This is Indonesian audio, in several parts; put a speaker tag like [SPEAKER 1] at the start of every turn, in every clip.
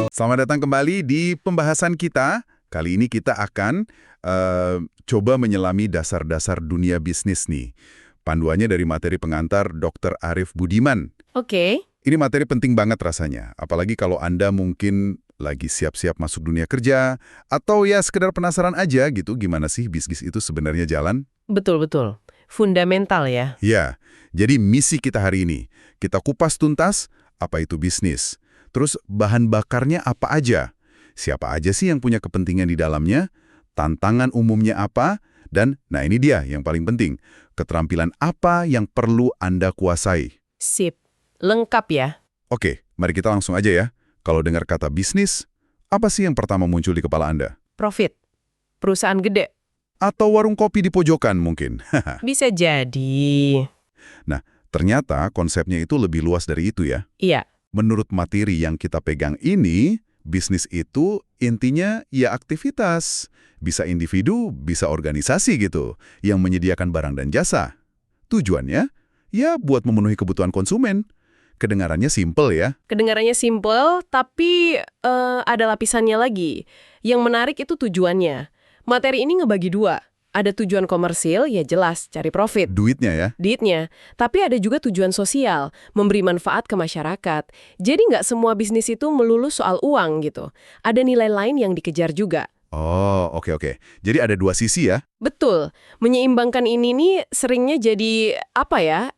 [SPEAKER 1] Selamat datang kembali di pembahasan kita. Kali ini kita akan coba menyelami dasar-dasar dunia bisnis nih. Panduannya dari materi pengantar Dr. Arif Budiman.
[SPEAKER 2] Oke.
[SPEAKER 1] Ini materi penting banget rasanya, apalagi kalau Anda mungkin lagi siap-siap masuk dunia kerja, atau ya sekedar penasaran aja gitu gimana sih bisnis itu sebenarnya jalan.
[SPEAKER 2] Betul-betul. Fundamental ya.
[SPEAKER 1] Ya, jadi misi kita hari ini, kita kupas tuntas apa itu bisnis. Terus bahan bakarnya apa aja? Siapa aja sih yang punya kepentingan di dalamnya? Tantangan umumnya apa? Dan, nah ini dia yang paling penting, keterampilan apa yang perlu Anda kuasai?
[SPEAKER 2] Sip. Lengkap ya.
[SPEAKER 1] Oke, mari kita langsung aja ya. Kalau dengar kata bisnis, apa sih yang pertama muncul di kepala Anda?
[SPEAKER 2] Profit. Perusahaan gede.
[SPEAKER 1] Atau warung kopi di pojokan mungkin?
[SPEAKER 2] Bisa jadi.
[SPEAKER 1] Nah, ternyata konsepnya itu lebih luas dari itu ya.
[SPEAKER 2] Iya.
[SPEAKER 1] Menurut materi yang kita pegang ini, bisnis itu intinya ya aktivitas. Bisa individu, bisa organisasi gitu, yang menyediakan barang dan jasa. Tujuannya, ya buat memenuhi kebutuhan konsumen. Kedengarannya simple ya.
[SPEAKER 2] Kedengarannya simple, tapi ada lapisannya lagi. Yang menarik itu tujuannya. Materi ini ngebagi dua. Ada tujuan komersil, ya jelas, cari profit.
[SPEAKER 1] Duitnya ya.
[SPEAKER 2] Duitnya. Tapi ada juga tujuan sosial, memberi manfaat ke masyarakat. Jadi nggak semua bisnis itu melulu soal uang gitu. Ada nilai lain yang dikejar juga.
[SPEAKER 1] Oh, oke. Jadi ada dua sisi ya.
[SPEAKER 2] Betul. Menyeimbangkan ini nih seringnya jadi,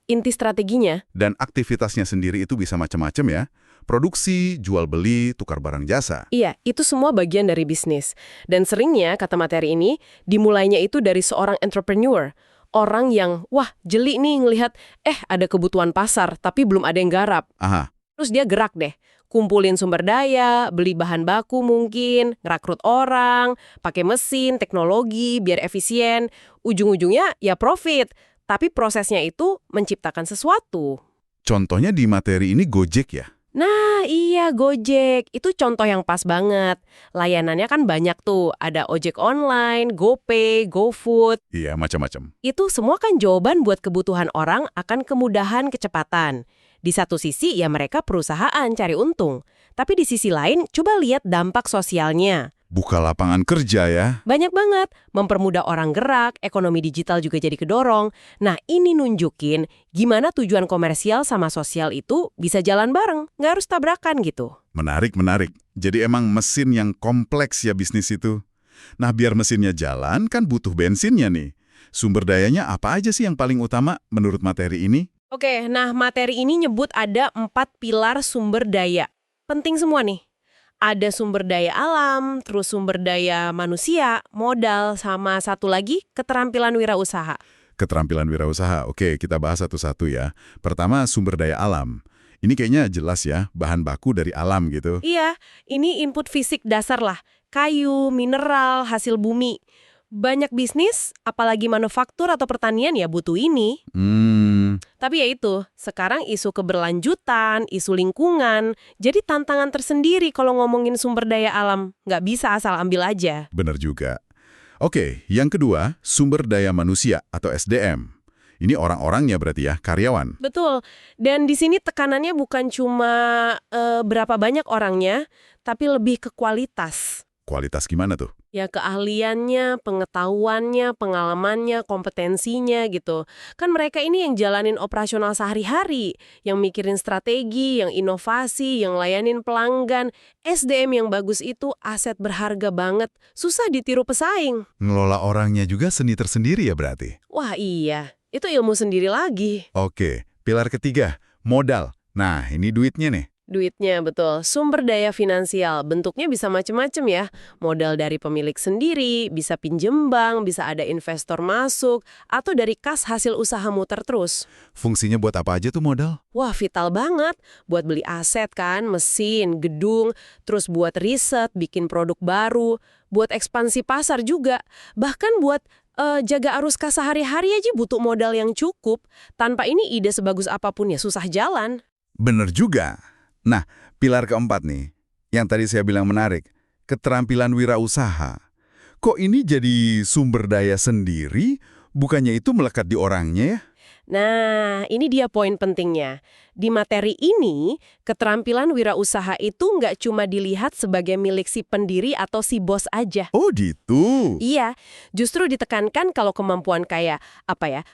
[SPEAKER 2] inti strateginya.
[SPEAKER 1] Dan aktivitasnya sendiri itu bisa macam-macam ya. Produksi, jual beli, tukar barang jasa.
[SPEAKER 2] Iya, itu semua bagian dari bisnis. Dan seringnya, kata materi ini, dimulainya itu dari seorang entrepreneur. Orang yang, wah jeli nih ngelihat, ada kebutuhan pasar, tapi belum ada yang garap.
[SPEAKER 1] Aha.
[SPEAKER 2] Terus dia gerak deh. Kumpulin sumber daya, beli bahan baku mungkin, ngerekrut orang, pakai mesin, teknologi, biar efisien. Ujung-ujungnya ya profit. Tapi prosesnya itu menciptakan sesuatu.
[SPEAKER 1] Contohnya di materi ini Gojek ya?
[SPEAKER 2] Nah iya Gojek, itu contoh yang pas banget. Layanannya kan banyak tuh, ada ojek online, GoPay, GoFood.
[SPEAKER 1] Iya, macam-macam.
[SPEAKER 2] Itu semua kan jawaban buat kebutuhan orang akan kemudahan kecepatan. Di satu sisi ya mereka perusahaan cari untung. Tapi di sisi lain coba lihat dampak sosialnya.
[SPEAKER 1] Buka lapangan kerja ya.
[SPEAKER 2] Banyak banget, mempermudah orang gerak, ekonomi digital juga jadi kedorong. Nah ini nunjukin gimana tujuan komersial sama sosial itu bisa jalan bareng, nggak harus tabrakan gitu.
[SPEAKER 1] Menarik. Jadi emang mesin yang kompleks ya bisnis itu. Nah biar mesinnya jalan kan butuh bensinnya nih. Sumber dayanya apa aja sih yang paling utama menurut materi ini?
[SPEAKER 2] Oke, nah materi ini nyebut ada 4 pilar sumber daya. Penting semua nih. Ada sumber daya alam, terus sumber daya manusia, modal, sama satu lagi keterampilan wirausaha.
[SPEAKER 1] Keterampilan wirausaha, oke kita bahas satu-satu ya. Pertama sumber daya alam. Ini kayaknya jelas ya, bahan baku dari alam gitu.
[SPEAKER 2] Iya, ini input fisik dasar lah. Kayu, mineral, hasil bumi. Banyak bisnis, apalagi manufaktur atau pertanian ya butuh ini. Tapi ya itu, sekarang isu keberlanjutan, isu lingkungan, jadi tantangan tersendiri kalau ngomongin sumber daya alam. Nggak bisa asal ambil aja.
[SPEAKER 1] Bener juga. Oke, yang kedua, sumber daya manusia atau SDM. Ini orang-orangnya berarti ya, karyawan.
[SPEAKER 2] Betul, dan di sini tekanannya bukan cuma berapa banyak orangnya, tapi lebih ke kualitas.
[SPEAKER 1] Kualitas gimana tuh?
[SPEAKER 2] Ya keahliannya, pengetahuannya, pengalamannya, kompetensinya gitu. Kan mereka ini yang jalanin operasional sehari-hari, yang mikirin strategi, yang inovasi, yang layanin pelanggan. SDM yang bagus itu aset berharga banget, susah ditiru pesaing.
[SPEAKER 1] Ngelola orangnya juga seni tersendiri ya berarti?
[SPEAKER 2] Wah iya, itu ilmu sendiri lagi.
[SPEAKER 1] Oke, pilar ketiga, modal. Nah, ini duitnya nih.
[SPEAKER 2] Duitnya, betul. Sumber daya finansial, bentuknya bisa macam-macam ya. Modal dari pemilik sendiri, bisa pinjem bank, bisa ada investor masuk, atau dari kas hasil usaha muter terus.
[SPEAKER 1] Fungsinya buat apa aja tuh modal?
[SPEAKER 2] Wah, vital banget. Buat beli aset kan, mesin, gedung, terus buat riset, bikin produk baru, buat ekspansi pasar juga. Bahkan buat jaga arus kas sehari-hari aja butuh modal yang cukup. Tanpa ini ide sebagus apapun ya susah jalan.
[SPEAKER 1] Bener juga. Nah, pilar keempat nih, yang tadi saya bilang menarik, keterampilan wirausaha. Kok ini jadi sumber daya sendiri, bukannya itu melekat di orangnya ya?
[SPEAKER 2] Nah, ini dia poin pentingnya. Di materi ini, keterampilan wirausaha itu nggak cuma dilihat sebagai milik si pendiri atau si bos aja.
[SPEAKER 1] Oh gitu.
[SPEAKER 2] Iya, justru ditekankan kalau kemampuan kayak,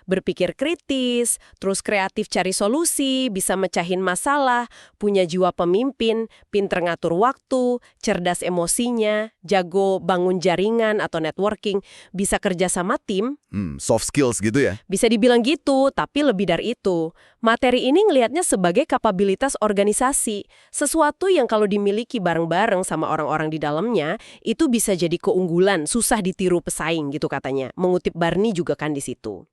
[SPEAKER 2] berpikir kritis, terus kreatif cari solusi, bisa mecahin masalah, punya jiwa pemimpin, pinter ngatur waktu, cerdas emosinya, jago bangun jaringan atau networking, bisa kerja sama tim,
[SPEAKER 1] Soft skills gitu ya?
[SPEAKER 2] bisa dibilang gitu, tapi lebih dari itu. Materi ini ngelihatnya sebagai kapabilitas organisasi, sesuatu yang kalau dimiliki bareng-bareng sama orang-orang di dalamnya, itu bisa jadi keunggulan, susah ditiru pesaing gitu katanya. Mengutip Barney juga kan di situ.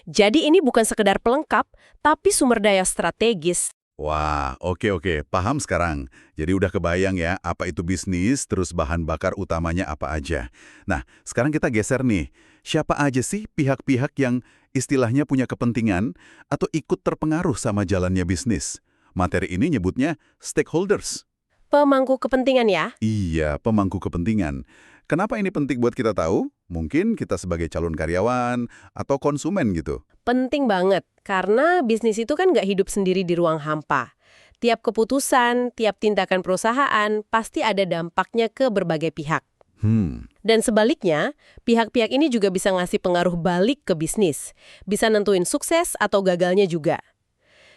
[SPEAKER 2] Jadi ini bukan sekedar pelengkap, tapi sumber daya strategis.
[SPEAKER 1] Wah, oke. Paham sekarang. Jadi udah kebayang ya, apa itu bisnis, terus bahan bakar utamanya apa aja. Nah, sekarang kita geser nih. Siapa aja sih pihak-pihak yang istilahnya punya kepentingan atau ikut terpengaruh sama jalannya bisnis? Materi ini nyebutnya stakeholders.
[SPEAKER 2] Pemangku kepentingan ya?
[SPEAKER 1] Iya, pemangku kepentingan. Kenapa ini penting buat kita tahu? Mungkin kita sebagai calon karyawan atau konsumen gitu.
[SPEAKER 2] Penting banget, karena bisnis itu kan nggak hidup sendiri di ruang hampa. Tiap keputusan, tiap tindakan perusahaan, pasti ada dampaknya ke berbagai pihak. Dan sebaliknya, pihak-pihak ini juga bisa ngasih pengaruh balik ke bisnis. Bisa nentuin sukses atau gagalnya juga.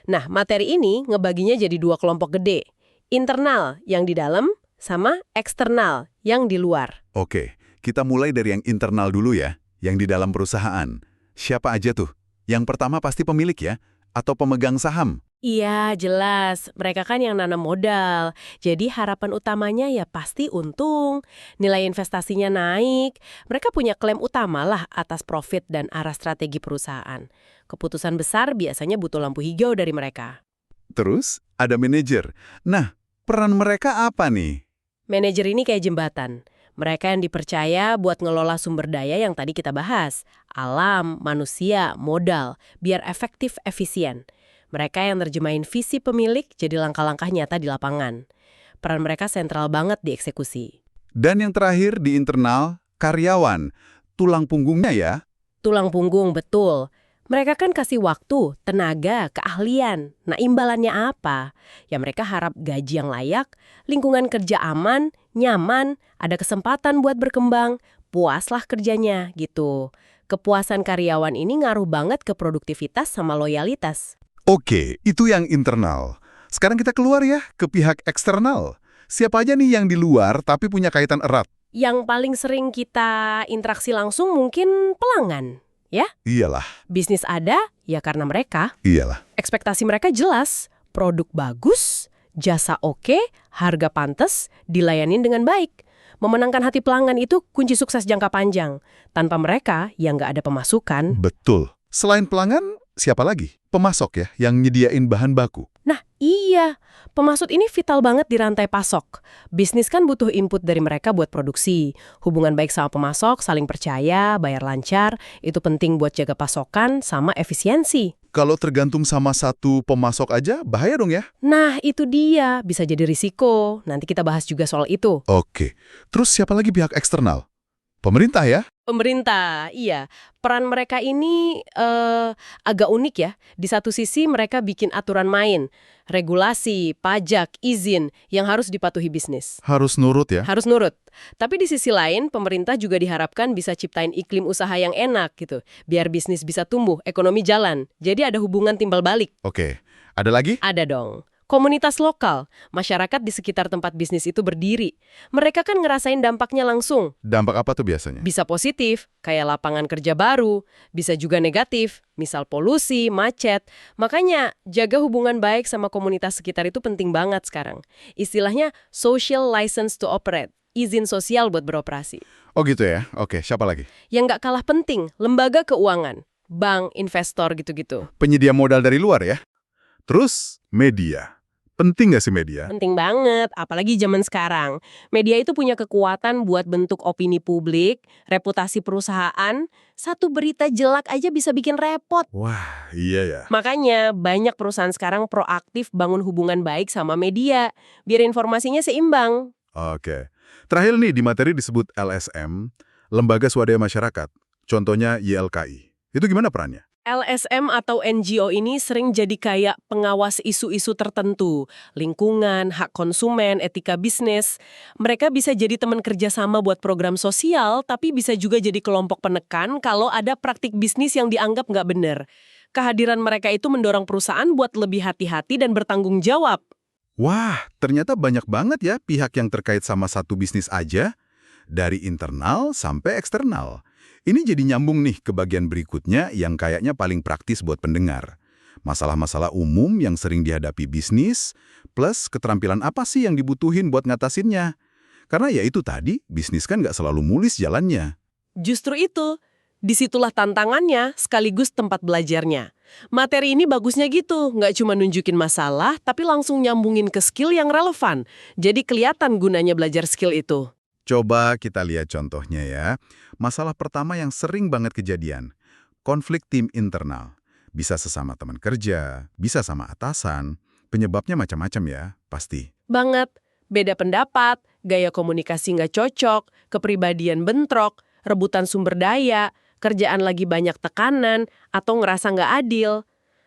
[SPEAKER 2] Nah, materi ini ngebaginya jadi dua kelompok gede. Internal yang di dalam, sama eksternal yang di luar.
[SPEAKER 1] Oke, kita mulai dari yang internal dulu ya, yang di dalam perusahaan. Siapa aja tuh? Yang pertama pasti pemilik ya, atau pemegang saham.
[SPEAKER 2] Iya, jelas. Mereka kan yang nanam modal. Jadi harapan utamanya ya pasti untung. Nilai investasinya naik. Mereka punya klaim utama lah atas profit dan arah strategi perusahaan. Keputusan besar biasanya butuh lampu hijau dari mereka.
[SPEAKER 1] Terus, ada manajer. Nah, peran mereka apa nih?
[SPEAKER 2] Manajer ini kayak jembatan. Mereka yang dipercaya buat ngelola sumber daya yang tadi kita bahas. Alam, manusia, modal. Biar efektif, efisien. Mereka yang nerjemahin visi pemilik jadi langkah-langkah nyata di lapangan. Peran mereka sentral banget di eksekusi.
[SPEAKER 1] Dan yang terakhir di internal, karyawan. Tulang punggungnya ya.
[SPEAKER 2] Tulang punggung, betul. Mereka kan kasih waktu, tenaga, keahlian. Nah, imbalannya apa? Ya mereka harap gaji yang layak, lingkungan kerja aman, nyaman, ada kesempatan buat berkembang, puaslah kerjanya, gitu. Kepuasan karyawan ini ngaruh banget ke produktivitas sama loyalitas.
[SPEAKER 1] Oke, itu yang internal. Sekarang kita keluar ya ke pihak eksternal. Siapa aja nih yang di luar tapi punya kaitan erat?
[SPEAKER 2] Yang paling sering kita interaksi langsung mungkin pelanggan, ya?
[SPEAKER 1] Iyalah,
[SPEAKER 2] Bisnis ada, ya karena mereka.
[SPEAKER 1] iyalah.
[SPEAKER 2] Ekspektasi mereka jelas, produk bagus, jasa oke, harga pantas, dilayanin dengan baik. Memenangkan hati pelanggan itu kunci sukses jangka panjang. Tanpa mereka, ya nggak ada pemasukan.
[SPEAKER 1] Betul. Selain pelanggan, siapa lagi? Pemasok ya, yang nyediain bahan baku.
[SPEAKER 2] Nah, iya. Pemasok ini vital banget di rantai pasok. Bisnis kan butuh input dari mereka buat produksi. Hubungan baik sama pemasok, saling percaya, bayar lancar, itu penting buat jaga pasokan sama efisiensi.
[SPEAKER 1] Kalau tergantung sama satu pemasok aja, bahaya dong ya?
[SPEAKER 2] Nah, itu dia. Bisa jadi risiko. Nanti kita bahas juga soal itu.
[SPEAKER 1] Oke. Terus siapa lagi pihak eksternal? Pemerintah ya?
[SPEAKER 2] Pemerintah, iya. Peran mereka ini agak unik ya. Di satu sisi mereka bikin aturan main, regulasi, pajak, izin yang harus dipatuhi bisnis.
[SPEAKER 1] Harus nurut ya?
[SPEAKER 2] Harus nurut. Tapi di sisi lain, pemerintah juga diharapkan bisa ciptain iklim usaha yang enak gitu. Biar bisnis bisa tumbuh, ekonomi jalan. Jadi ada hubungan timbal balik.
[SPEAKER 1] Oke. Ada lagi?
[SPEAKER 2] Ada dong. Komunitas lokal, masyarakat di sekitar tempat bisnis itu berdiri. Mereka kan ngerasain dampaknya langsung.
[SPEAKER 1] Dampak apa tuh biasanya?
[SPEAKER 2] Bisa positif, kayak lapangan kerja baru. Bisa juga negatif, misal polusi, macet. Makanya, jaga hubungan baik sama komunitas sekitar itu penting banget sekarang. Istilahnya social license to operate. Izin sosial buat beroperasi.
[SPEAKER 1] Oh gitu ya? Oke, siapa lagi?
[SPEAKER 2] Yang nggak kalah penting, lembaga keuangan. Bank, investor gitu-gitu.
[SPEAKER 1] Penyedia modal dari luar ya? Terus, media. Penting nggak sih media?
[SPEAKER 2] Penting banget, apalagi zaman sekarang. Media itu punya kekuatan buat bentuk opini publik, reputasi perusahaan. Satu berita jelek aja bisa bikin repot.
[SPEAKER 1] Wah, iya ya.
[SPEAKER 2] Makanya banyak perusahaan sekarang proaktif bangun hubungan baik sama media, biar informasinya seimbang.
[SPEAKER 1] Oke. Terakhir nih, di materi disebut LSM, Lembaga Swadaya Masyarakat. Contohnya YLKI. Itu gimana perannya?
[SPEAKER 2] LSM atau NGO ini sering jadi kayak pengawas isu-isu tertentu, lingkungan, hak konsumen, etika bisnis. Mereka bisa jadi teman kerjasama buat program sosial, tapi bisa juga jadi kelompok penekan kalau ada praktik bisnis yang dianggap nggak benar. Kehadiran mereka itu mendorong perusahaan buat lebih hati-hati dan bertanggung jawab.
[SPEAKER 1] Wah, ternyata banyak banget ya pihak yang terkait sama satu bisnis aja, dari internal sampai eksternal. Ini jadi nyambung nih ke bagian berikutnya yang kayaknya paling praktis buat pendengar. Masalah-masalah umum yang sering dihadapi bisnis, plus keterampilan apa sih yang dibutuhin buat ngatasinnya. Karena ya itu tadi, bisnis kan nggak selalu mulus jalannya.
[SPEAKER 2] Justru itu, disitulah tantangannya sekaligus tempat belajarnya. Materi ini bagusnya gitu, nggak cuma nunjukin masalah, tapi langsung nyambungin ke skill yang relevan. Jadi kelihatan gunanya belajar skill itu.
[SPEAKER 1] Coba kita lihat contohnya ya. Masalah pertama yang sering banget kejadian, konflik tim internal. Bisa sesama teman kerja, bisa sama atasan, penyebabnya macam-macam ya, pasti.
[SPEAKER 2] Banget, beda pendapat, gaya komunikasi nggak cocok, kepribadian bentrok, rebutan sumber daya, kerjaan lagi banyak tekanan, atau ngerasa nggak adil.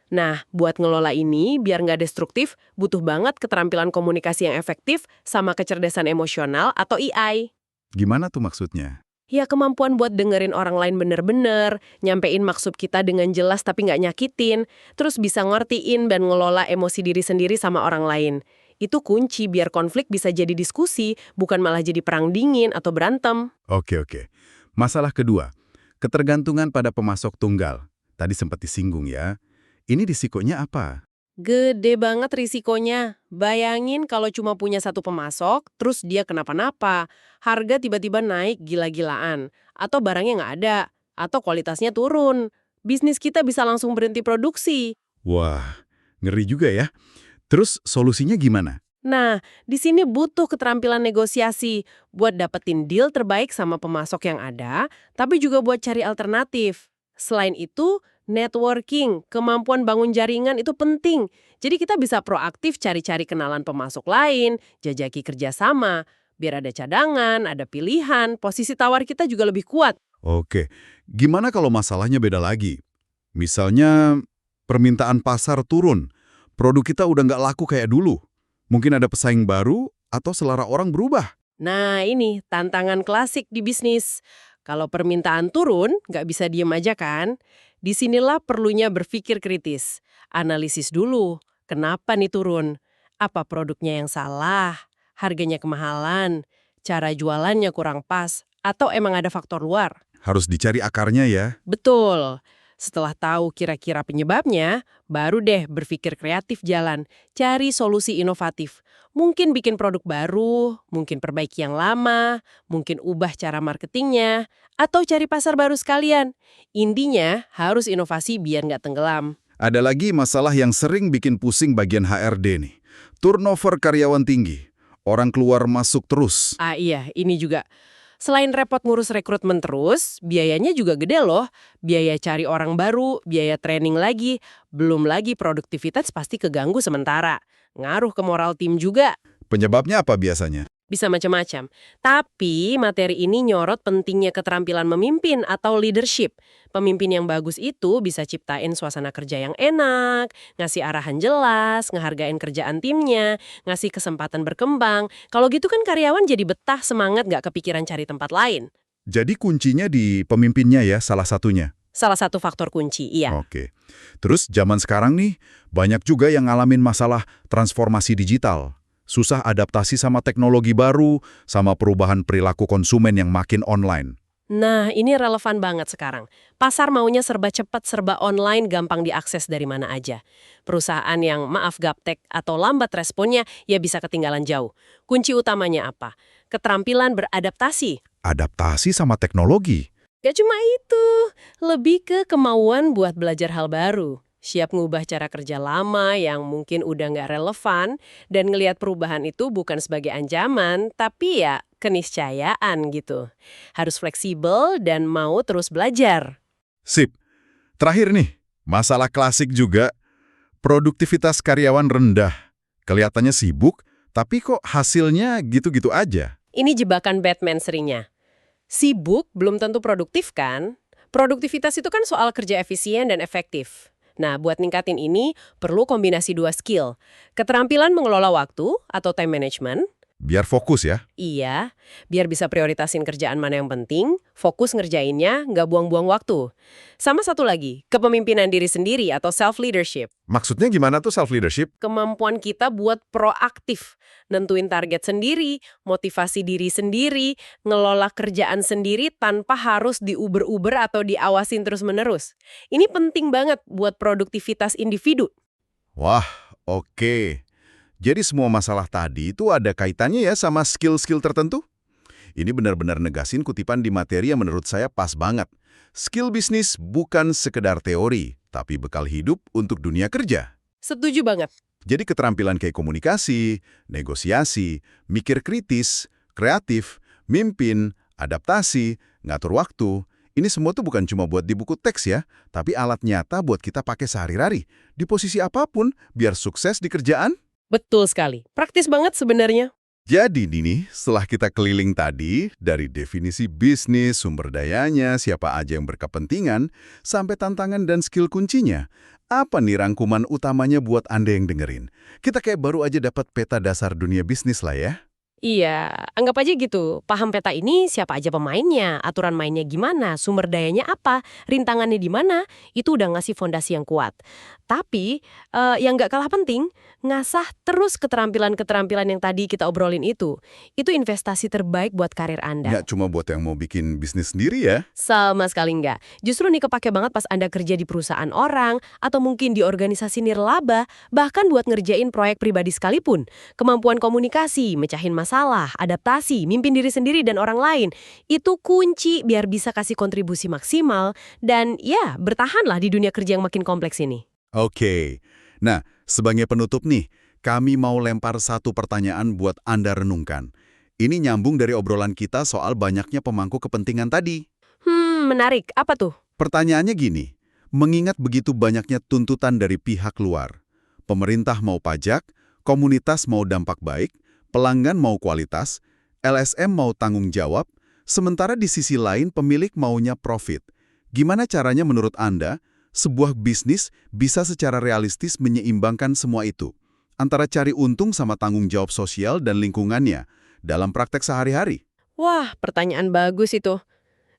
[SPEAKER 2] Nah, buat ngelola ini, biar nggak destruktif, butuh banget keterampilan komunikasi yang efektif sama kecerdasan emosional atau EI.
[SPEAKER 1] Gimana tuh maksudnya?
[SPEAKER 2] Ya, kemampuan buat dengerin orang lain bener-bener, nyampein maksud kita dengan jelas tapi nggak nyakitin, terus bisa ngertiin dan ngelola emosi diri sendiri sama orang lain. Itu kunci biar konflik bisa jadi diskusi, bukan malah jadi perang dingin atau berantem.
[SPEAKER 1] Oke. Masalah kedua, ketergantungan pada pemasok tunggal. Tadi sempat disinggung ya. Ini risikonya apa?
[SPEAKER 2] Gede banget risikonya. Bayangin kalau cuma punya satu pemasok, terus dia kenapa-napa. Harga tiba-tiba naik gila-gilaan. Atau barangnya nggak ada. Atau kualitasnya turun. Bisnis kita bisa langsung berhenti produksi.
[SPEAKER 1] Wah, ngeri juga ya. Terus solusinya gimana?
[SPEAKER 2] Nah, di sini butuh keterampilan negosiasi buat dapetin deal terbaik sama pemasok yang ada, tapi juga buat cari alternatif. Selain itu, networking, kemampuan bangun jaringan itu penting. Jadi kita bisa proaktif cari-cari kenalan pemasok lain, jajaki kerjasama. Biar ada cadangan, ada pilihan, posisi tawar kita juga lebih kuat.
[SPEAKER 1] Oke, gimana kalau masalahnya beda lagi? Misalnya, permintaan pasar turun, produk kita udah nggak laku kayak dulu. Mungkin ada pesaing baru atau selera orang berubah.
[SPEAKER 2] Nah, ini tantangan klasik di bisnis. Kalau permintaan turun, nggak bisa diem aja kan? Disinilah perlunya berpikir kritis. Analisis dulu, kenapa nih turun? Apa produknya yang salah? Harganya kemahalan? Cara jualannya kurang pas? Atau emang ada faktor luar?
[SPEAKER 1] Harus dicari akarnya ya.
[SPEAKER 2] Betul. Setelah tahu kira-kira penyebabnya, baru deh berpikir kreatif jalan, cari solusi inovatif. Mungkin bikin produk baru, mungkin perbaiki yang lama, mungkin ubah cara marketingnya, atau cari pasar baru sekalian. Intinya harus inovasi biar nggak tenggelam.
[SPEAKER 1] Ada lagi masalah yang sering bikin pusing bagian HRD nih. Turnover karyawan tinggi. Orang keluar masuk terus.
[SPEAKER 2] Ah iya, ini juga. Selain repot ngurus rekrutmen terus, biayanya juga gede loh. Biaya cari orang baru, biaya training lagi, belum lagi produktivitas pasti keganggu sementara. Ngaruh ke moral tim juga.
[SPEAKER 1] Penyebabnya apa biasanya?
[SPEAKER 2] Bisa macam-macam. Tapi materi ini nyorot pentingnya keterampilan memimpin atau leadership. Pemimpin yang bagus itu bisa ciptain suasana kerja yang enak, ngasih arahan jelas, ngehargain kerjaan timnya, ngasih kesempatan berkembang. Kalau gitu kan karyawan jadi betah, semangat, nggak kepikiran cari tempat lain.
[SPEAKER 1] Jadi kuncinya di pemimpinnya ya, salah satunya.
[SPEAKER 2] Salah satu faktor kunci, iya.
[SPEAKER 1] Oke. Terus zaman sekarang nih, banyak juga yang ngalamin masalah transformasi digital. Susah adaptasi sama teknologi baru, sama perubahan perilaku konsumen yang makin online.
[SPEAKER 2] Nah, ini relevan banget sekarang. Pasar maunya serba cepat, serba online, gampang diakses dari mana aja. Perusahaan yang maaf gaptek atau lambat responnya, ya bisa ketinggalan jauh. Kunci utamanya apa? Keterampilan beradaptasi.
[SPEAKER 1] Adaptasi sama teknologi.
[SPEAKER 2] Gak cuma itu, lebih ke kemauan buat belajar hal baru. Siap ngubah cara kerja lama yang mungkin udah nggak relevan, dan ngelihat perubahan itu bukan sebagai ancaman, tapi ya keniscayaan gitu. Harus fleksibel dan mau terus belajar.
[SPEAKER 1] Sip. Terakhir nih, masalah klasik juga, produktivitas karyawan rendah. Kelihatannya sibuk, tapi kok hasilnya gitu-gitu aja.
[SPEAKER 2] Ini jebakan Batman seringnya. Sibuk belum tentu produktif kan? Produktivitas itu kan soal kerja efisien dan efektif. Nah, buat ningkatin ini, perlu kombinasi dua skill. Keterampilan mengelola waktu atau time management.
[SPEAKER 1] Biar fokus ya.
[SPEAKER 2] Iya, biar bisa prioritasin kerjaan mana yang penting, fokus ngerjainnya, nggak buang-buang waktu. Sama satu lagi, kepemimpinan diri sendiri atau self-leadership.
[SPEAKER 1] Maksudnya gimana tuh self-leadership?
[SPEAKER 2] Kemampuan kita buat proaktif, nentuin target sendiri, motivasi diri sendiri, ngelola kerjaan sendiri tanpa harus diuber-uber atau diawasin terus-menerus. Ini penting banget buat produktivitas individu.
[SPEAKER 1] Wah, oke. Jadi semua masalah tadi itu ada kaitannya ya sama skill-skill tertentu? Ini benar-benar negasin kutipan di materi yang menurut saya pas banget. Skill bisnis bukan sekedar teori, tapi bekal hidup untuk dunia kerja.
[SPEAKER 2] Setuju banget.
[SPEAKER 1] Jadi keterampilan kayak komunikasi, negosiasi, mikir kritis, kreatif, mimpin, adaptasi, ngatur waktu, ini semua tuh bukan cuma buat di buku teks ya, tapi alat nyata buat kita pakai sehari-hari, di posisi apapun, biar sukses di kerjaan.
[SPEAKER 2] Betul sekali. Praktis banget sebenarnya.
[SPEAKER 1] Jadi Dini, setelah kita keliling tadi, dari definisi bisnis, sumber dayanya, siapa aja yang berkepentingan, sampai tantangan dan skill kuncinya, apa nih rangkuman utamanya buat Anda yang dengerin? Kita kayak baru aja dapat peta dasar dunia bisnis lah ya.
[SPEAKER 2] Iya, anggap aja gitu. Paham peta ini siapa aja pemainnya, aturan mainnya gimana, sumber dayanya apa, rintangannya di mana, itu udah ngasih fondasi yang kuat. Tapi, yang nggak kalah penting, ngasah terus keterampilan-keterampilan yang tadi kita obrolin itu. Itu investasi terbaik buat karir Anda.
[SPEAKER 1] Nggak cuma buat yang mau bikin bisnis sendiri ya.
[SPEAKER 2] Sama sekali nggak. Justru nih kepake banget pas Anda kerja di perusahaan orang, atau mungkin di organisasi nirlaba, bahkan buat ngerjain proyek pribadi sekalipun. Kemampuan komunikasi, mecahin masalah, adaptasi, mimpin diri sendiri dan orang lain, itu kunci biar bisa kasih kontribusi maksimal, dan ya, bertahanlah di dunia kerja yang makin kompleks ini.
[SPEAKER 1] Oke. Nah, sebagai penutup nih, kami mau lempar satu pertanyaan buat Anda renungkan. Ini nyambung dari obrolan kita soal banyaknya pemangku kepentingan tadi.
[SPEAKER 2] Menarik. Apa tuh?
[SPEAKER 1] Pertanyaannya gini, mengingat begitu banyaknya tuntutan dari pihak luar, pemerintah mau pajak, komunitas mau dampak baik, pelanggan mau kualitas, LSM mau tanggung jawab, sementara di sisi lain pemilik maunya profit. Gimana caranya menurut Anda sebuah bisnis bisa secara realistis menyeimbangkan semua itu, antara cari untung sama tanggung jawab sosial dan lingkungannya dalam praktek sehari-hari?
[SPEAKER 2] Wah, pertanyaan bagus itu.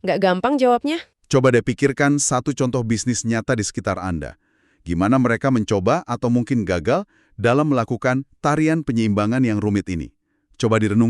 [SPEAKER 2] Nggak gampang jawabnya.
[SPEAKER 1] Coba deh pikirkan satu contoh bisnis nyata di sekitar Anda. Gimana mereka mencoba atau mungkin gagal dalam melakukan tarian penyeimbangan yang rumit ini? Coba direnungkan.